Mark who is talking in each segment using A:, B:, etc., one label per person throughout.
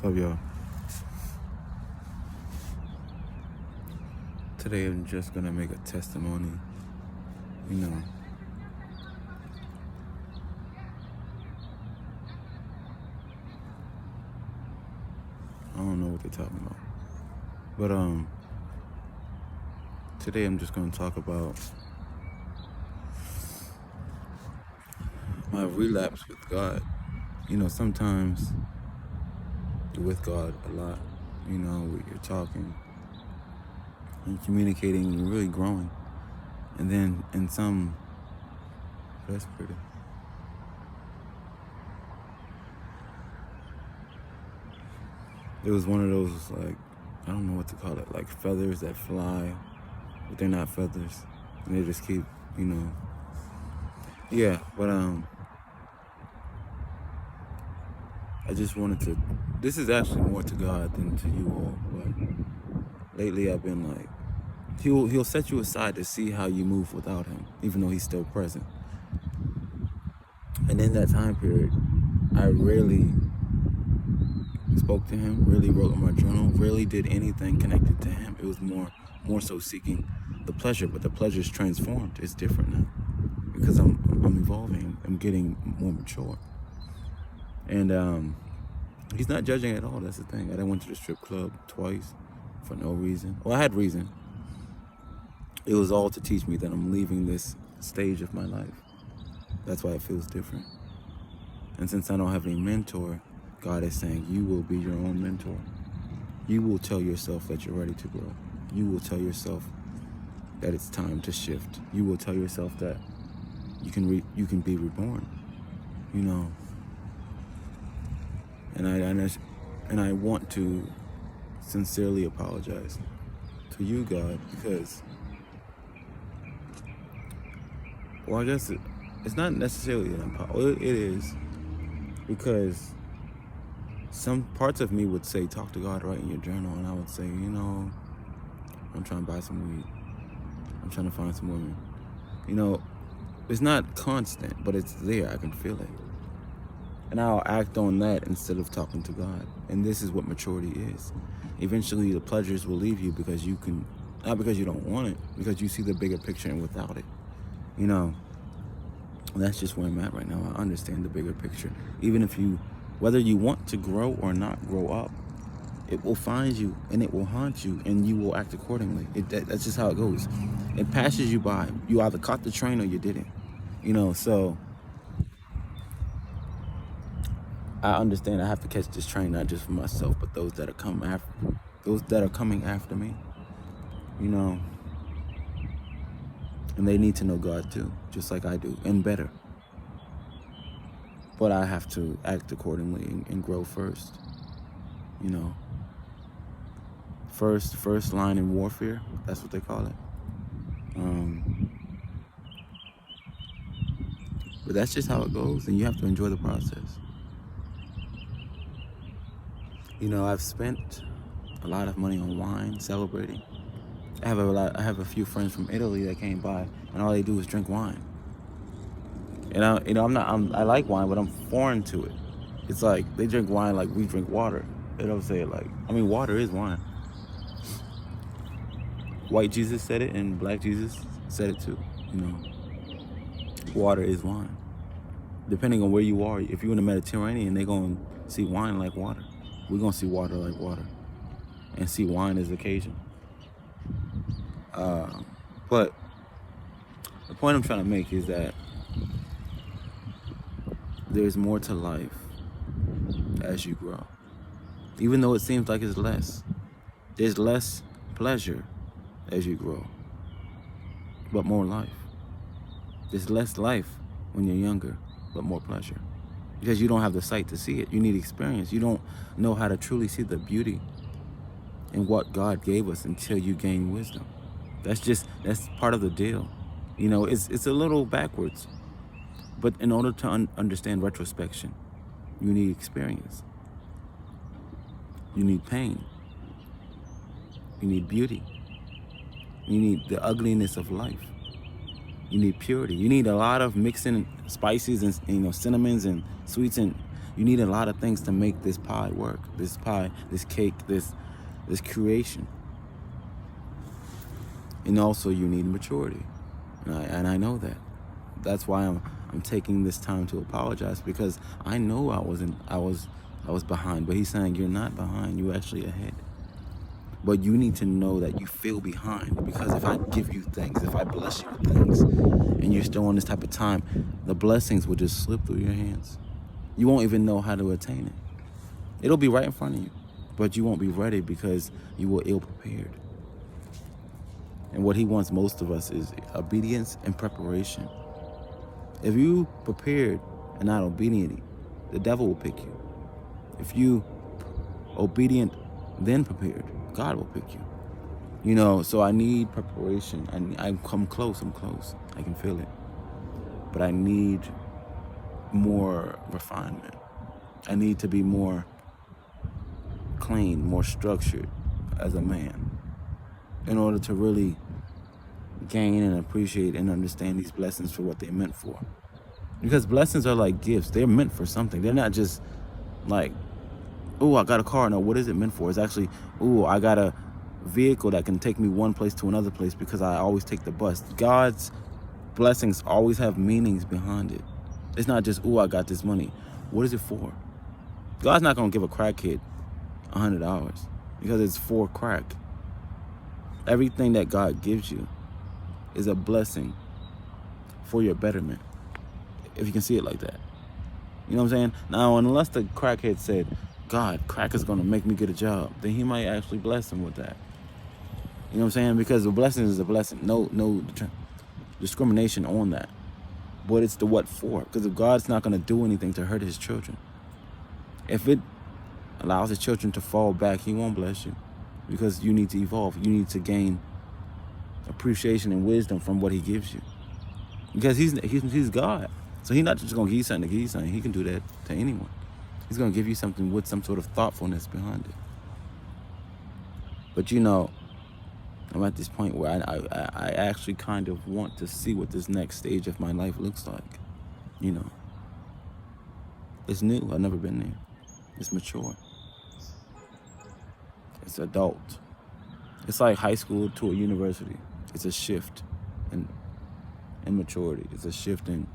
A: What's up, y'all? Today I'm just gonna make a testimony. You know, I don't know what they're talking about. But today I'm just gonna talk about my relapse with God. You know, sometimes you're with God a lot. You know, you're talking and communicating and you're really growing. And then that's pretty. It was one of those, like, I don't know what to call it, like feathers that fly, but they're not feathers. And they just keep, yeah, but I just wanted to, this is actually more to God than to you all, but lately I've been like, he'll set you aside to see how you move without him, even though he's still present. And in that time period, I rarely spoke to him, really wrote in my journal, rarely did anything connected to him. It was more so seeking the pleasure, but the pleasure's transformed. It's different now because I'm evolving. I'm getting more mature. And he's not judging at all. That's the thing. I done went to the strip club twice for no reason. Well, I had reason. It was all to teach me that I'm leaving this stage of my life. That's why it feels different. And since I don't have any mentor, God is saying, you will be your own mentor. You will tell yourself that you're ready to grow. You will tell yourself that it's time to shift. You will tell yourself that you can be reborn. You know. And I want to sincerely apologize to you, God, because, well, I guess it's not necessarily an apology. It is, because some parts of me would say, talk to God, write in your journal, and I would say, I'm trying to buy some weed. I'm trying to find some women. It's not constant, but it's there. I can feel it. And I'll act on that instead of talking to God. And this is what maturity is. Eventually, the pleasures will leave you because not because you don't want it, because you see the bigger picture and without it. That's just where I'm at right now. I understand the bigger picture. Even if whether you want to grow or not grow up, it will find you and it will haunt you and you will act accordingly. That's just how it goes. It passes you by. You either caught the train or you didn't. So I understand I have to catch this train, not just for myself, but those that are coming after me. And they need to know God too, just like I do, and better. But I have to act accordingly and grow first. First line in warfare, that's what they call it. But that's just how it goes, and you have to enjoy the process. I've spent a lot of money on wine, celebrating. I have a few friends from Italy that came by, and all they do is drink wine. And I like wine, but I'm foreign to it. It's like they drink wine like we drink water. They don't say it like, water is wine. White Jesus said it, and black Jesus said it too. Water is wine. Depending on where you are, if you're in the Mediterranean, they're going to see wine like water. We're going to see water like water, and see wine as occasion. But the point I'm trying to make is that there's more to life as you grow. Even though it seems like it's less, there's less pleasure as you grow, but more life. There's less life when you're younger, but more pleasure. Because you don't have the sight to see it. You need experience. You don't know how to truly see the beauty in what God gave us until you gain wisdom. That's part of the deal. It's a little backwards. But in order to understand retrospection, you need experience. You need pain. You need beauty. You need the ugliness of life. You need purity. You need a lot of mixing spices and cinnamons and sweets, and You need a lot of things to make this pie work. This pie, this cake, this creation. And also you need maturity. And I know that. That's why I'm taking this time to apologize, because I know I was behind, but he's saying you're not behind, you're actually ahead. But you need to know that you feel behind, because if I give you things, if I bless you with things, and you're still on this type of time, the blessings will just slip through your hands. You won't even know how to attain it. It'll be right in front of you, but you won't be ready because you were ill prepared. And what he wants most of us is obedience and preparation. If you prepared and not obedient, the devil will pick you. If you obedient then prepared, God will pick you. You know, so I need preparation. I'm close. I can feel it. But I need more refinement. I need to be more clean, more structured as a man in order to really gain and appreciate and understand these blessings for what they're meant for. Because blessings are like gifts. They're meant for something. They're not just like, oh, I got a car. No, what is it meant for? It's actually, oh, I got a vehicle that can take me one place to another place because I always take the bus. God's blessings always have meanings behind it. It's not just, oh, I got this money. What is it for? God's not going to give a crackhead $100 because it's for crack. Everything that God gives you is a blessing for your betterment, if you can see it like that. You know what I'm saying? Now, unless the crackhead said, God, crack is going to make me get a job, then he might actually bless him with that. You know what I'm saying? Because the blessing is a blessing. No discrimination on that. But it's the what for. Because if God's not going to do anything to hurt his children, if it allows his children to fall back, he won't bless you. Because you need to evolve. You need to gain appreciation and wisdom from what he gives you. Because he's God. So he's not just going to give you something to give you something. He can do that to anyone. He's going to give you something with some sort of thoughtfulness behind it. But you know, I'm at this point where I actually kind of want to see what this next stage of my life looks like. You know, it's new. I've never been there. It's mature. It's adult. It's like high school to a university. It's a shift in maturity. It's a shift in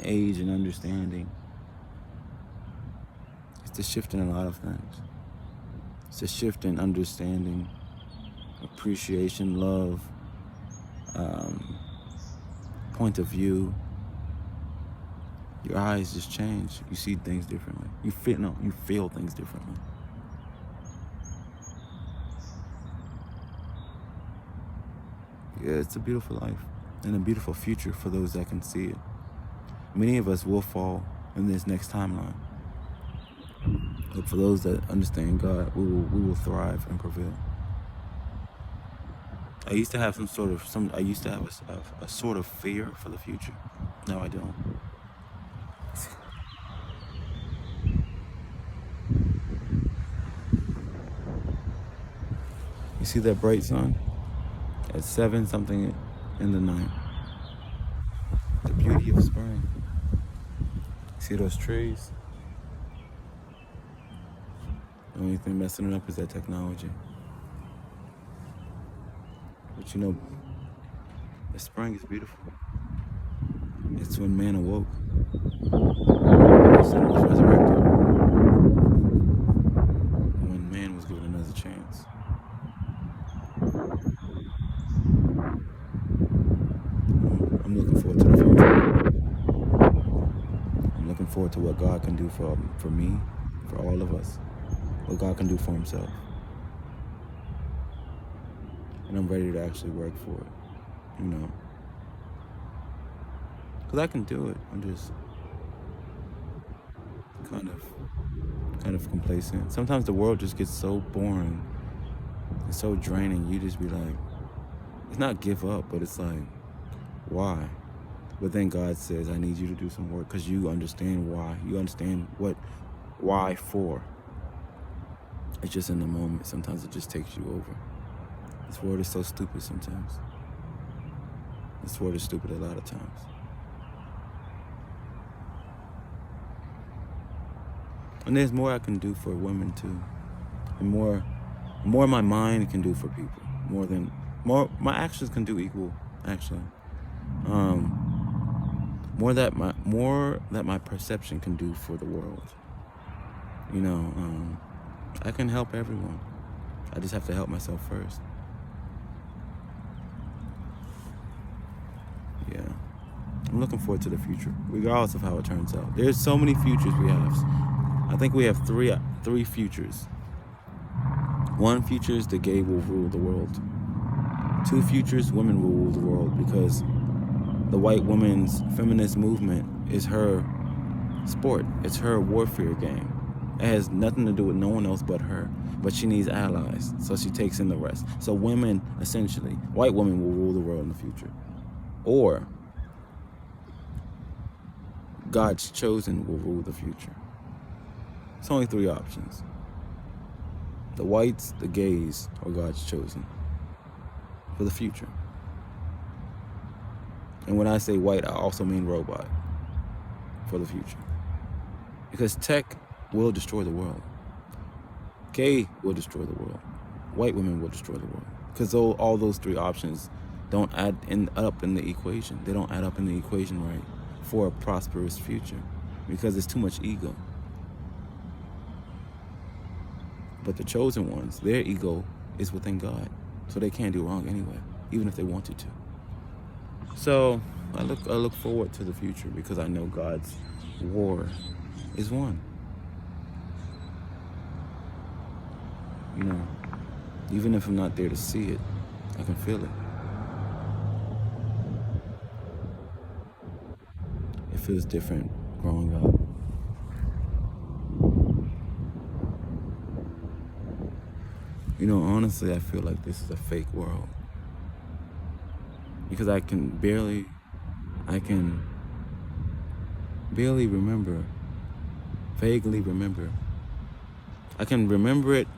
A: age and understanding. It's a shift in a lot of things. It's a shift in understanding, appreciation, love, point of view. Your eyes just change. You see things differently. You feel things differently. Yeah, it's a beautiful life and a beautiful future for those that can see it. Many of us will fall in this next timeline. But for those that understand God, we will thrive and prevail. I used to have a sort of fear for the future. Now I don't. You see that bright sun? At 7 something in the night. The beauty of spring. See those trees? The only thing messing it up is that technology. But you know, the spring is beautiful. It's when man awoke. The sun was resurrected. When man was given another chance. I'm looking forward to the future. I'm looking forward to what God can do for me, for all of us. What God can do for himself. And I'm ready to actually work for it, you know. Because I can do it. I'm just kind of complacent. Sometimes the world just gets so boring and so draining. You just be like, it's not give up, but it's like, why? But then God says, I need you to do some work because you understand why. You understand why for. It's just in the moment. Sometimes it just takes you over. This world is so stupid sometimes. This world is stupid a lot of times. And there's more I can do for women too. And more my mind can do for people. More my actions can do equal, actually. More that my perception can do for the world. I can help everyone. I just have to help myself first. Yeah. I'm looking forward to the future, regardless of how it turns out. There's so many futures we have. I think we have three futures. One future is the gay will rule the world. Two futures, women will rule the world, because the white woman's feminist movement is her sport. It's her warfare game. It has nothing to do with no one else but her. But she needs allies, so she takes in the rest. So women, essentially, white women will rule the world in the future. Or God's chosen will rule the future. It's only three options. The whites, the gays, or God's chosen for the future. And when I say white, I also mean robot for the future. Because tech will destroy the world. Gay will destroy the world. White women will destroy the world. Because all those three options don't add up in the equation. They don't add up in the equation right for a prosperous future, because it's too much ego. But the chosen ones, their ego is within God, so they can't do wrong anyway, even if they wanted to. So I look forward to the future, because I know God's war is won. Even if I'm not there to see it, I can feel it. It feels different growing up. Honestly, I feel like this is a fake world. Because I can barely remember, vaguely remember. I can remember it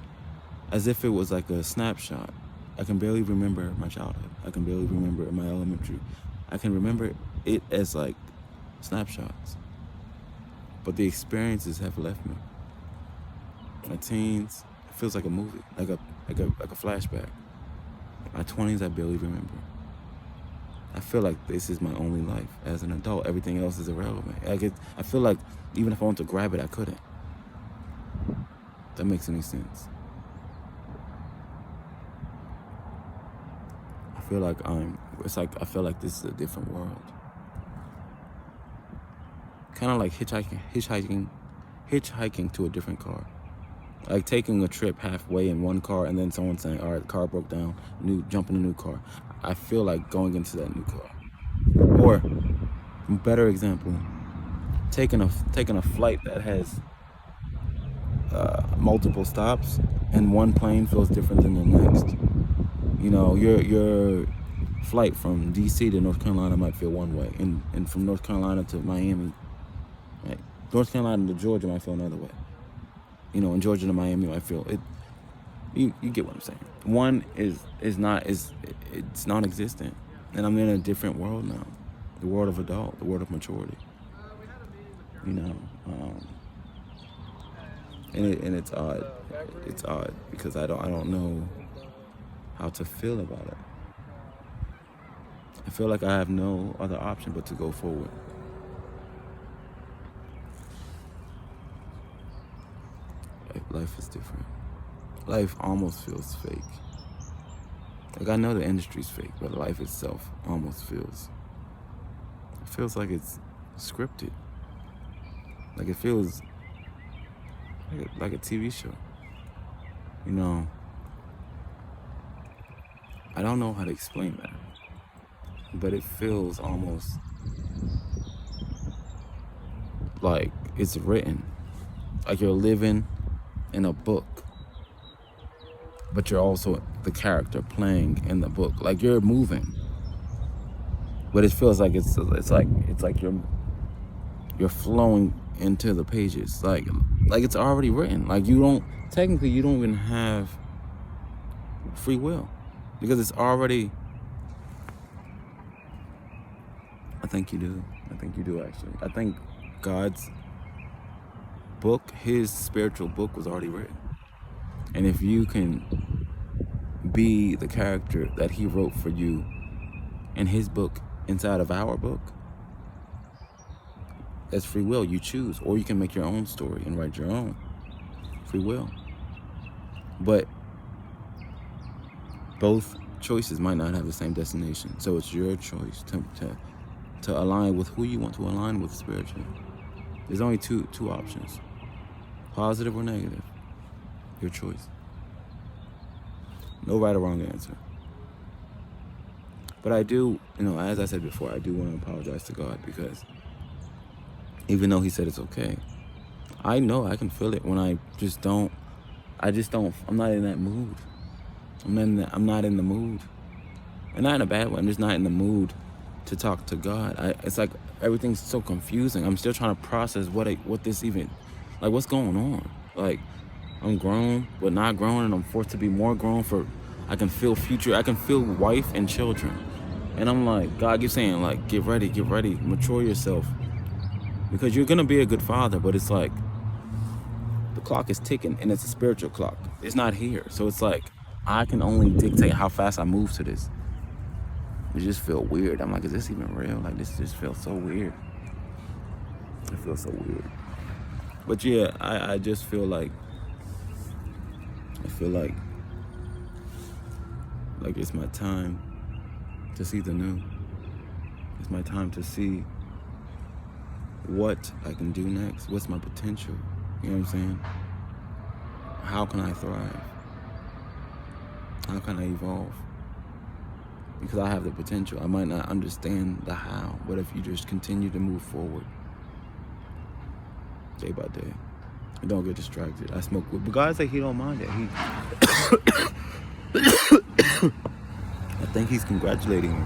A: as if it was like a snapshot. I can barely remember my childhood. I can barely remember my elementary. I can remember it as like snapshots. But the experiences have left me. My teens, it feels like a movie, like a flashback. My 20s, I barely remember. I feel like this is my only life as an adult. Everything else is irrelevant. I feel like even if I want to grab it, I couldn't. If that makes any sense. I feel like I feel like this is a different world. Kind of like hitchhiking to a different car. Like taking a trip halfway in one car and then someone saying, all right, the car broke down, jump in a new car. I feel like going into that new car. Or, better example, taking a flight that has multiple stops, and one plane feels different than the next. Your flight from DC to North Carolina might feel one way, and from North Carolina to Miami, right? North Carolina to Georgia might feel another way. And Georgia to Miami might feel it. You get what I'm saying. One it's non-existent, and I'm in a different world now, the world of adult, the world of maturity. And it's odd. It's odd because I don't know how to feel about it. I feel like I have no other option but to go forward. Life is different. Life almost feels fake. Like, I know the industry's fake, but life itself almost feels like it's scripted. Like, it feels like a TV show. I don't know how to explain that, but it feels almost like it's written. Like you're living in a book, but you're also the character playing in the book. Like you're moving, but it feels like it's like you're flowing into the pages. Like it's already written. Like you don't even have free will, because it's already. I think you do actually. I think God's his spiritual book was already written. And if you can be the character that he wrote for you in his book inside of our book, that's free will. You choose. Or you can make your own story and write your own. Free will. But both choices might not have the same destination. So it's your choice to align with who you want to align with spiritually. There's only two options. Positive or negative. Your choice. No right or wrong answer. But I do, as I said before, I do want to apologize to God, because even though he said it's okay, I know I can feel it when I'm not in that mood. I'm not in the mood. And not in a bad way. I'm just not in the mood to talk to God. It's like everything's so confusing. I'm still trying to process what this even, like, what's going on. Like, I'm grown, but not grown, and I'm forced to be more grown I can feel future. I can feel wife and children. And I'm like, God keeps saying, like, get ready, mature yourself. Because you're going to be a good father, but it's like, the clock is ticking, and it's a spiritual clock. It's not here. So it's like, I can only dictate how fast I move to this. It just feels weird. I'm like, is this even real? Like, this just feels so weird. It feels so weird. But yeah, I just feel like, it's my time to see the new. It's my time to see what I can do next. What's my potential? You know what I'm saying? How can I thrive? How can I evolve? Because I have the potential. I might not understand the how, but if you just continue to move forward day by day, and don't get distracted. I smoke weed, but God said he don't mind it. I think he's congratulating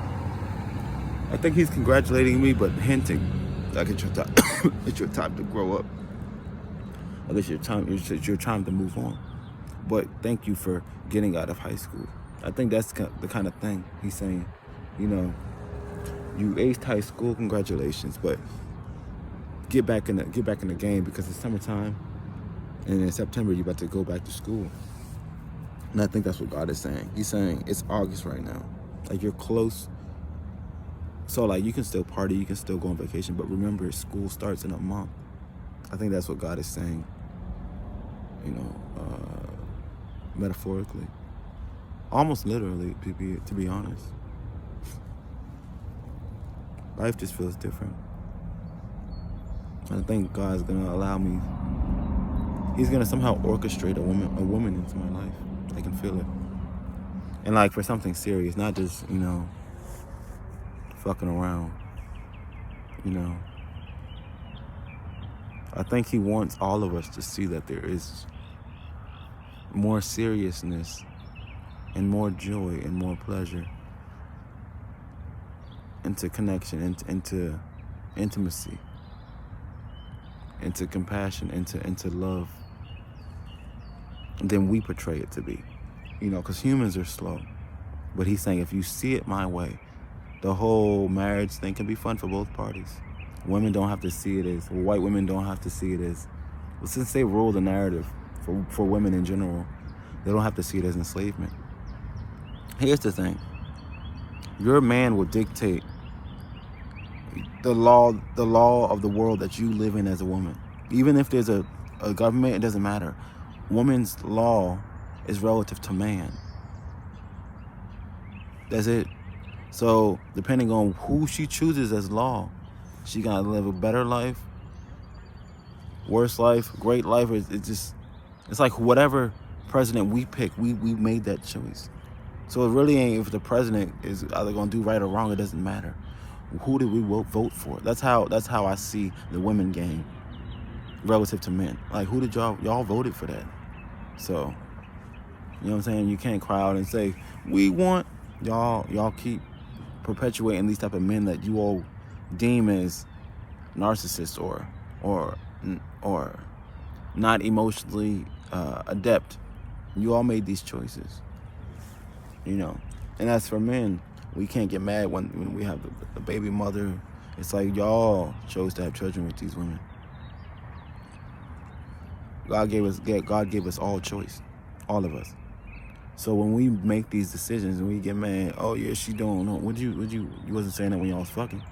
A: me. But hinting like it's your time to grow up. Like it's your time to move on. But thank you for getting out of high school. I think that's the kind of thing he's saying. You aced high school, congratulations, but get back in the game, because it's summertime, and in September you're about to go back to school. And I think that's what God is saying. He's saying it's August right now. Like, you're close. So, like, you can still party, you can still go on vacation, but remember, school starts in a month. I think that's what God is saying, metaphorically. Almost literally, to be honest. Life just feels different. And I think God's going to allow me. He's going to somehow orchestrate a woman into my life. I can feel it. And, like, for something serious, not just, fucking around. I think he wants all of us to see that there is more seriousness and more joy and more pleasure into connection, into intimacy, into compassion, into love than we portray it to be. Because humans are slow. But he's saying, if you see it my way, the whole marriage thing can be fun for both parties. Women don't have to see it as, white women don't have to see it as, since they rule the narrative for women in general, they don't have to see it as enslavement. Here's the thing. Your man will dictate the law of the world that you live in as a woman. Even if there's a government, it doesn't matter. Woman's law is relative to man. That's it. So, depending on who she chooses as law, she gonna live a better life, worse life, great life. It's like whatever president we pick, we made that choice. So it really ain't if the president is either gonna do right or wrong. It doesn't matter. Who did we vote for? That's how I see the women game relative to men. Like, who did y'all voted for that? So, you know what I'm saying? You can't cry out and say, we want y'all keep perpetuating these type of men that you all deem as narcissists or not emotionally adept. You all made these choices, And as for men, we can't get mad when we have the baby mother. It's like y'all chose to have children with these women. God gave us all choice, all of us. So when we make these decisions and we get mad, oh yeah, she don't know. You wasn't saying that when y'all was fucking.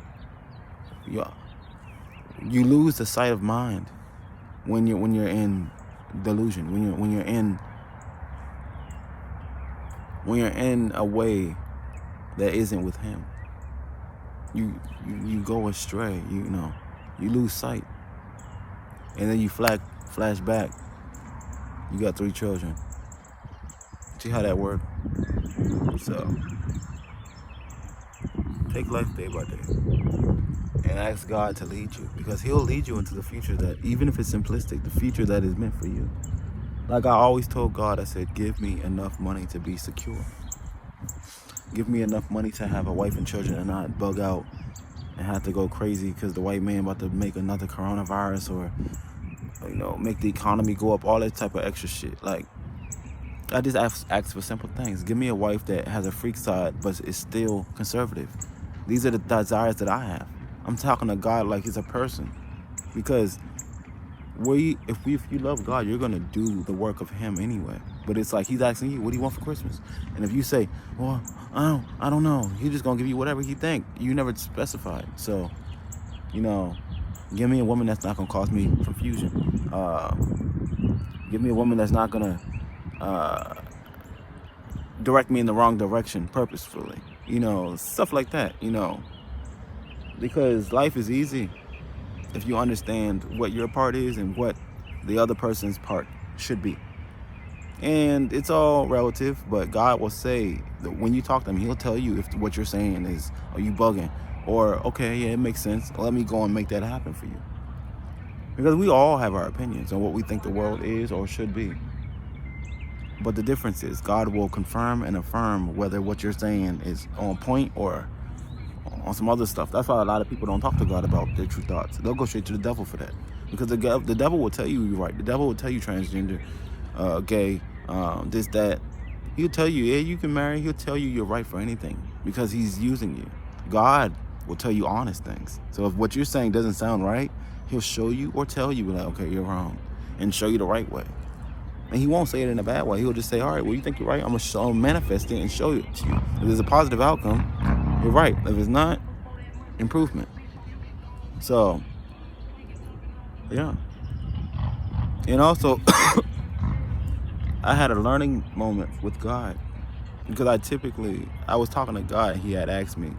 A: You lose the sight of mind when you're in delusion, when you're in a way that isn't with him. You go astray, you lose sight. And then you flash back. You got 3 children. See how that worked? So take life day by day and ask God to lead you, because he'll lead you into the future that, even if it's simplistic, the future that is meant for you. Like I always told God, I said, give me enough money to be secure. Give me enough money to have a wife and children and not bug out and have to go crazy because the white man about to make another coronavirus or make the economy go up, all that type of extra shit. Like, I just ask for simple things. Give me a wife that has a freak side but is still conservative. These are the desires that I have. I'm talking to God like he's a person, because if you love God, you're gonna do the work of him anyway. But it's like he's asking you, what do you want for Christmas? And if you say, well, I don't know, he's just gonna give you whatever he think. You never specified. So, give me a woman that's not gonna cause me confusion. Give me a woman that's not gonna direct me in the wrong direction purposefully. Stuff like that. Because life is easy if you understand what your part is and what the other person's part should be. And it's all relative, but God will say that when you talk to him, he'll tell you if what you're saying is, are you bugging? Or, okay, yeah, it makes sense. Let me go and make that happen for you. Because we all have our opinions on what we think the world is or should be. But the difference is God will confirm and affirm whether what you're saying is on point or on some other stuff. That's why a lot of people don't talk to God about their true thoughts. They'll go straight to the devil for that. Because the devil will tell you you're right. The devil will tell you transgender, gay, this, that. He'll tell you, yeah, you can marry. He'll tell you you're right for anything because he's using you. God will tell you honest things. So if what you're saying doesn't sound right, he'll show you or tell you, like, okay, you're wrong, and show you the right way. And he won't say it in a bad way. He'll just say, all right, well, you think you're right? I'm going to manifest it and show it to you. If there's a positive outcome, you're right. If it's not, improvement. So, yeah. And also, I had a learning moment with God. Because I was talking to God, and he had asked me,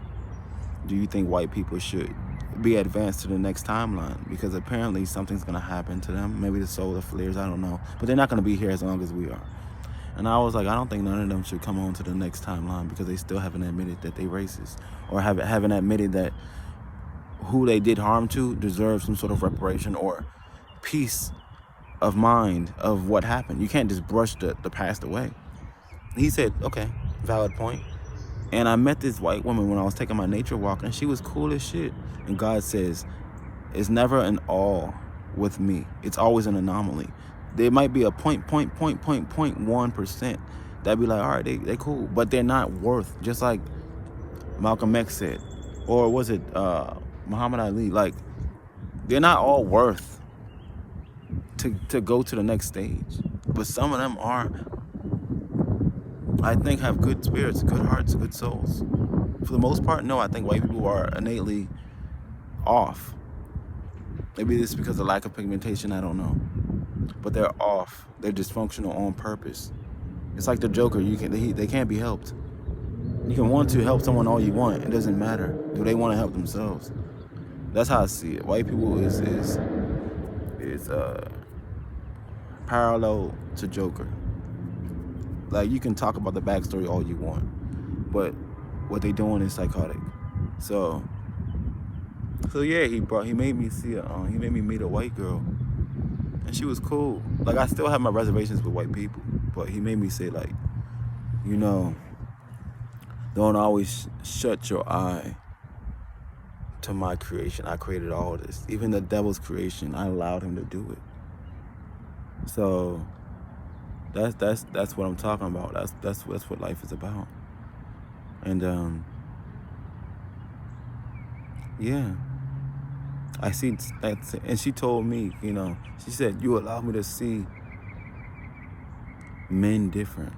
A: do you think white people should be advanced to the next timeline? Because apparently something's going to happen to them. Maybe the solar flares, I don't know. But they're not going to be here as long as we are. And I was like, I don't think none of them should come on to the next timeline because they still haven't admitted that they racist, or haven't admitted that who they did harm to deserves some sort of reparation or peace of mind of what happened. You can't just brush the past away. He said, okay, valid point. And I met this white woman when I was taking my nature walk, and she was cool as shit. And God says, it's never an all with me. It's always an anomaly. There might be a 0.1% that'd be like, all right, they cool, but they're not worth, just like Malcolm X said, or was it Muhammad Ali? Like, they're not all worth to go to the next stage. But some of them are, I think, have good spirits, good hearts, good souls. For the most part, no, I think white people are innately off. Maybe it's because of lack of pigmentation, I don't know. But they're off. They're dysfunctional on purpose. It's like the Joker. They can't be helped. You can want to help someone all you want. It doesn't matter. Do they want to help themselves? That's how I see it. White people is parallel to Joker. Like, you can talk about the backstory all you want, but what they doing is psychotic. So yeah, he made me meet a white girl, and she was cool. Like, I still have my reservations with white people, but he made me say, like, don't always shut your eye to my creation. I created all this. Even the devil's creation, I allowed him to do it. So that's what I'm talking about. That's what life is about. And yeah, I see that, and she told me, she said, you allow me to see men different.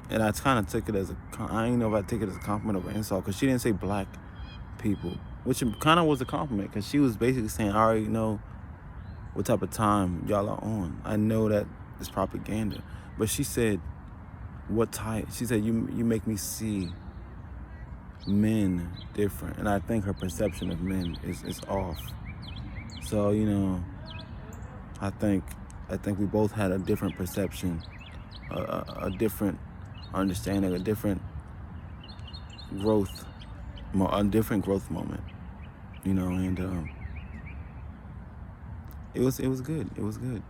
A: And I kind of took it as I didn't know if I take it as a compliment or an insult, because she didn't say black people, which kind of was a compliment, because she was basically saying, I already know what type of time y'all are on. I know that it's propaganda. But she said, what type? She said, you make me see men different. And I think her perception of men is off. So, I think we both had a different perception, a different understanding, a different growth moment, and it was good. It was good.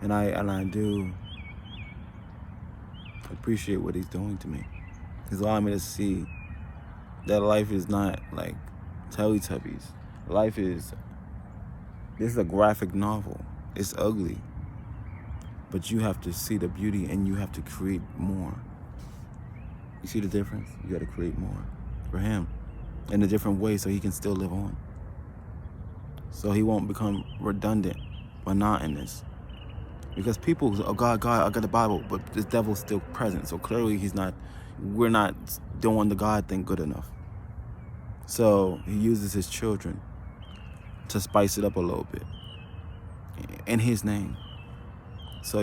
A: And I do appreciate what he's doing to me. He's allowing me to see that life is not like Teletubbies. This is a graphic novel. It's ugly. But you have to see the beauty, and you have to create more. You see the difference? You got to create more for him in a different way, so he can still live on. So he won't become redundant, monotonous. Because people, oh God, I got the Bible, but the devil's still present. So clearly we're not doing the God thing good enough. So he uses his children to spice it up a little bit in his name. So,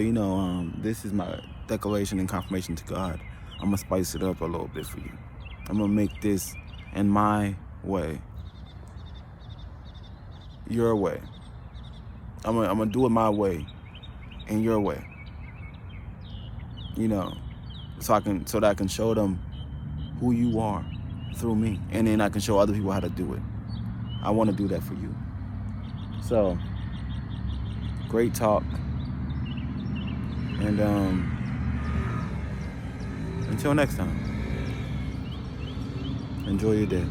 A: this is my declaration and confirmation to God. I'm going to spice it up a little bit for you. I'm going to make this in my way, your way. I'm going to do it my way, in your way. So that I can show them who you are through me. And then I can show other people how to do it. I want to do that for you. So, great talk. And until next time, enjoy your day.